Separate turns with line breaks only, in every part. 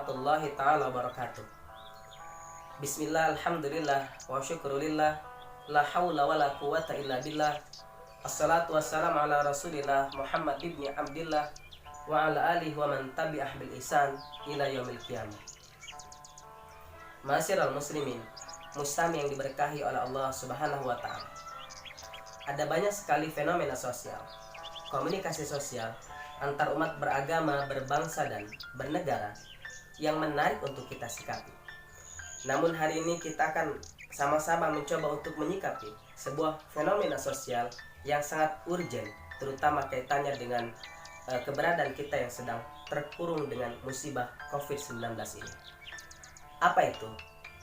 warahmatullahi taala wabarakatuh. Bismillah, alhamdulillah, wa syukrulillah, la hawla wa la quwata illa billah. Assalatu wassalamu ala rasulillah Muhammad ibni Abdillah wa ala alihi wa man tabi'ah bil ihsan ila yaumil qiyamah. Ma'asyiral muslimin, mustami yang diberkahi oleh Allah Subhanahu wa taala. Ada banyak sekali fenomena sosial, komunikasi sosial antar umat beragama, berbangsa dan bernegara yang menarik untuk kita sikapi. Namun hari ini kita akan sama-sama mencoba untuk menyikapi sebuah fenomena sosial yang sangat urgent, terutama kaitannya dengan keberadaan kita yang sedang terkurung dengan musibah COVID-19 ini. Apa itu?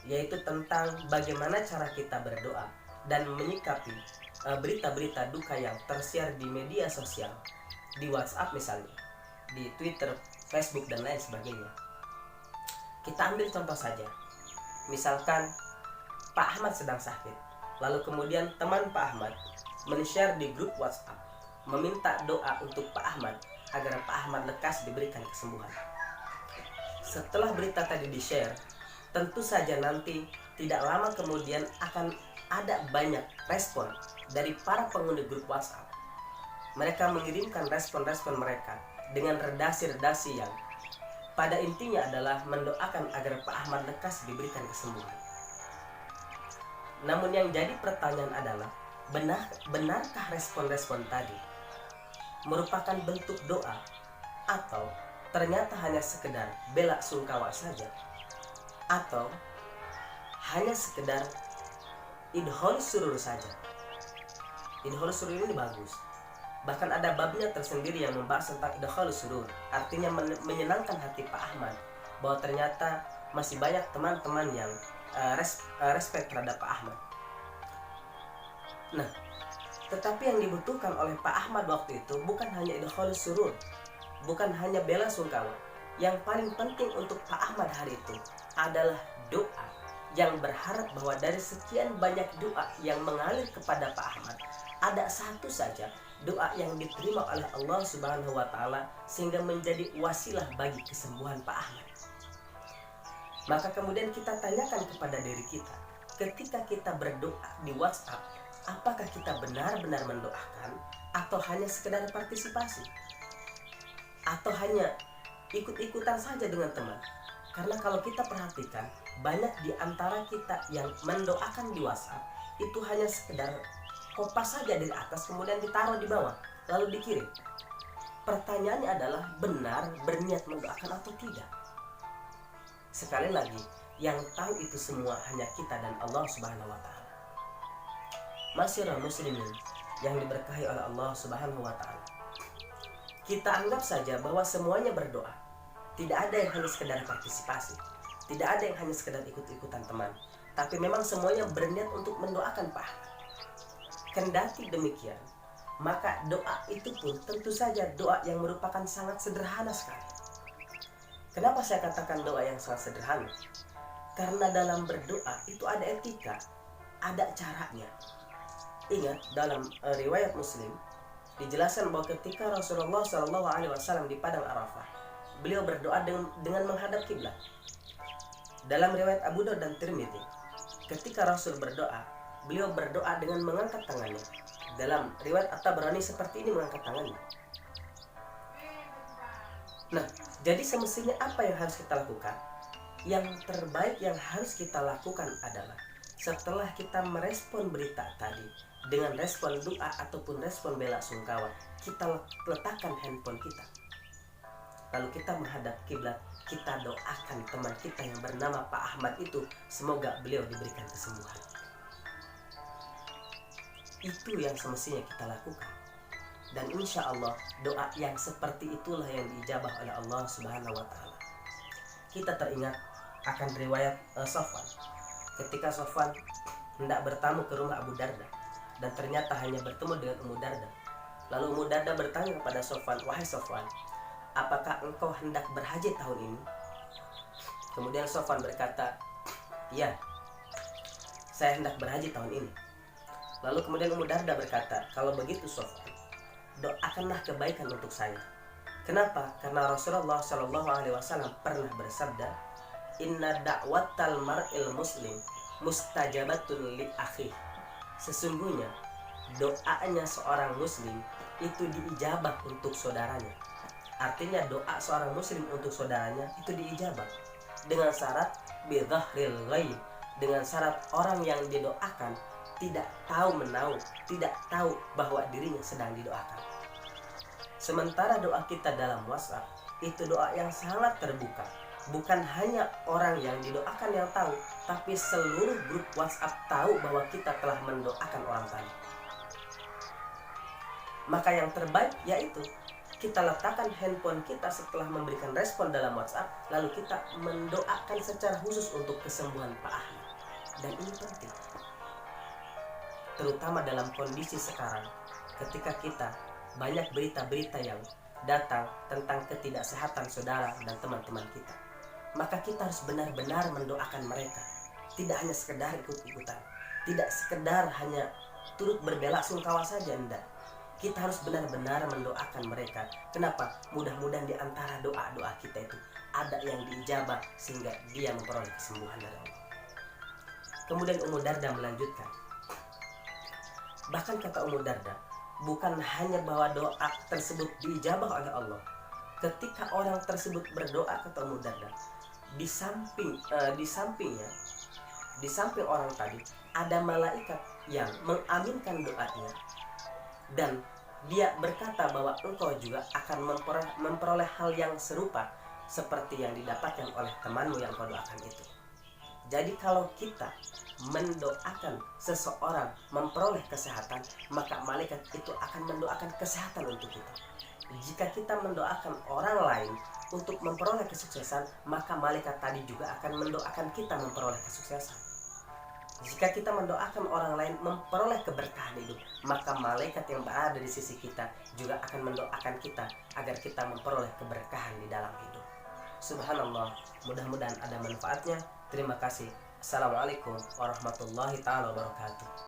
Yaitu tentang bagaimana cara kita berdoa dan menyikapi berita-berita duka yang tersiar di media sosial, di WhatsApp misalnya, di Twitter, Facebook dan lain sebagainya. Kita ambil contoh saja. Misalkan Pak Ahmad sedang sakit, lalu kemudian teman Pak Ahmad men-share di grup WhatsApp meminta doa untuk Pak Ahmad agar Pak Ahmad lekas diberikan kesembuhan. Setelah berita tadi di-share, tentu saja nanti tidak lama kemudian akan ada banyak respon dari para penghuni grup WhatsApp. Mereka mengirimkan respon-respon mereka dengan redasi-redasi yang pada intinya adalah mendoakan agar Pak Ahmad lekas diberikan kesembuhan. Namun yang jadi pertanyaan adalah, benarkah respon-respon tadi merupakan bentuk doa atau ternyata hanya sekedar bela sungkawa saja, atau hanya sekedar idhol surur saja? Idhol surur ini bagus. Bahkan ada babnya tersendiri yang membahas tentang idhol surur, artinya menyenangkan hati Pak Ahmad bahwa ternyata masih banyak teman-teman yang respect terhadap Pak Ahmad. Nah, tetapi yang dibutuhkan oleh Pak Ahmad waktu itu bukan hanya idhol surur, bukan hanya bela sungkawa. Yang paling penting untuk Pak Ahmad hari itu adalah doa, yang berharap bahwa dari sekian banyak doa yang mengalir kepada Pak Ahmad, ada satu saja doa yang diterima oleh Allah Subhanahu wa taala sehingga menjadi wasilah bagi kesembuhan Pak Ahmad. Maka kemudian kita tanyakan kepada diri kita, ketika kita berdoa di WhatsApp, apakah kita benar-benar mendoakan atau hanya sekedar partisipasi? Atau hanya ikut-ikutan saja dengan teman? Karena kalau kita perhatikan, banyak di antara kita yang mendoakan di WhatsApp itu hanya sekedar kopas saja dari atas kemudian ditaruh di bawah lalu dikirim. Pertanyaannya adalah, benar berniat mendoakan atau tidak? Sekali lagi, yang tahu itu semua hanya kita dan Allah Subhanahu wa taala. Ma'asyiral muslimin yang diberkahi oleh Allah Subhanahu wa taala, kita anggap saja bahwa semuanya berdoa. Tidak ada yang hanya sekedar partisipasi, tidak ada yang hanya sekedar ikut-ikutan teman, tapi memang semuanya berniat untuk mendoakan Pak Ahmad. Kendati demikian, maka doa itu pun tentu saja doa yang merupakan sangat sederhana sekali. Kenapa saya katakan doa yang sangat sederhana? Karena dalam berdoa itu ada etika, ada caranya. Ingat, dalam riwayat Muslim dijelaskan bahwa ketika Rasulullah SAW di padang Arafah, beliau berdoa dengan menghadap kiblat. Dalam riwayat Abu Daud dan Tirmidzi, ketika Rasul berdoa, beliau berdoa dengan mengangkat tangannya. Dalam riwayat At-Tabrani seperti ini mengangkat tangannya. Nah, jadi semestinya apa yang harus kita lakukan? Yang terbaik yang harus kita lakukan adalah setelah kita merespon berita tadi dengan respon doa ataupun respon bela sungkawa, kita letakkan handphone kita. Lalu kita menghadap kiblat, kita doakan teman kita yang bernama Pak Ahmad itu, semoga beliau diberikan kesembuhan. Itu yang semestinya kita lakukan. Dan insya Allah doa yang seperti itulah yang diijabah oleh Allah Subhanahu wa taala. Kita teringat akan riwayat Sofwan. Ketika Sofwan hendak bertamu ke rumah Abu Darda, dan ternyata hanya bertemu dengan Ummu Darda. Lalu Ummu Darda bertanya kepada Sofwan, "Wahai Sofwan, apakah engkau hendak berhaji tahun ini?" Kemudian Sofwan berkata, "Ya, saya hendak berhaji tahun ini." Lalu kemudian Ummu Darda berkata, "Kalau begitu Sofwan, doakanlah kebaikan untuk saya. Kenapa? Karena Rasulullah Shallallahu Alaihi Wasallam pernah bersabda, Inna da'watal mar'il muslim mustajabatun li akhi. Sesungguhnya doanya seorang muslim itu diijabah untuk saudaranya. Artinya doa seorang muslim untuk saudaranya itu diijabah dengan syarat bidhahril ghaib, dengan syarat orang yang didoakan tidak tahu menahu, tidak tahu bahwa dirinya sedang didoakan. Sementara doa kita dalam WhatsApp itu doa yang sangat terbuka. Bukan hanya orang yang didoakan yang tahu, tapi seluruh grup WhatsApp tahu bahwa kita telah mendoakan orang tadi. Maka yang terbaik yaitu kita letakkan handphone kita setelah memberikan respon dalam WhatsApp, lalu kita mendoakan secara khusus untuk kesembuhan Pak Ahmad. Dan ini penting, terutama dalam kondisi sekarang ketika kita banyak berita-berita yang datang tentang ketidaksehatan saudara dan teman-teman kita. Maka kita harus benar-benar mendoakan mereka, tidak hanya sekedar ikut-ikutan, tidak sekedar hanya turut berbela-sungkawa saja, enggak. Kita harus benar-benar mendoakan mereka. Kenapa? Mudah-mudahan di antara doa-doa kita itu ada yang diijabah sehingga dia memperoleh kesembuhan dari Allah. Kemudian Ummu Darda melanjutkan, bahkan kata Ummu Darda, bukan hanya bahwa doa tersebut diijabah oleh Allah. Ketika orang tersebut berdoa, kata Ummu Darda, di samping orang tadi ada malaikat yang mengaminkan doanya, dan dia berkata bahwa engkau juga akan memperoleh hal yang serupa seperti yang didapatkan oleh temanmu yang kau doakan itu. Jadi kalau kita mendoakan seseorang memperoleh kesehatan, maka malaikat itu akan mendoakan kesehatan untuk kita. Jika kita mendoakan orang lain untuk memperoleh kesuksesan, maka malaikat tadi juga akan mendoakan kita memperoleh kesuksesan. Jika kita mendoakan orang lain memperoleh keberkahan hidup, maka malaikat yang berada di sisi kita juga akan mendoakan kita agar kita memperoleh keberkahan di dalam hidup. Subhanallah, mudah-mudahan ada manfaatnya. Terima kasih. Assalamualaikum warahmatullahi wabarakatuh.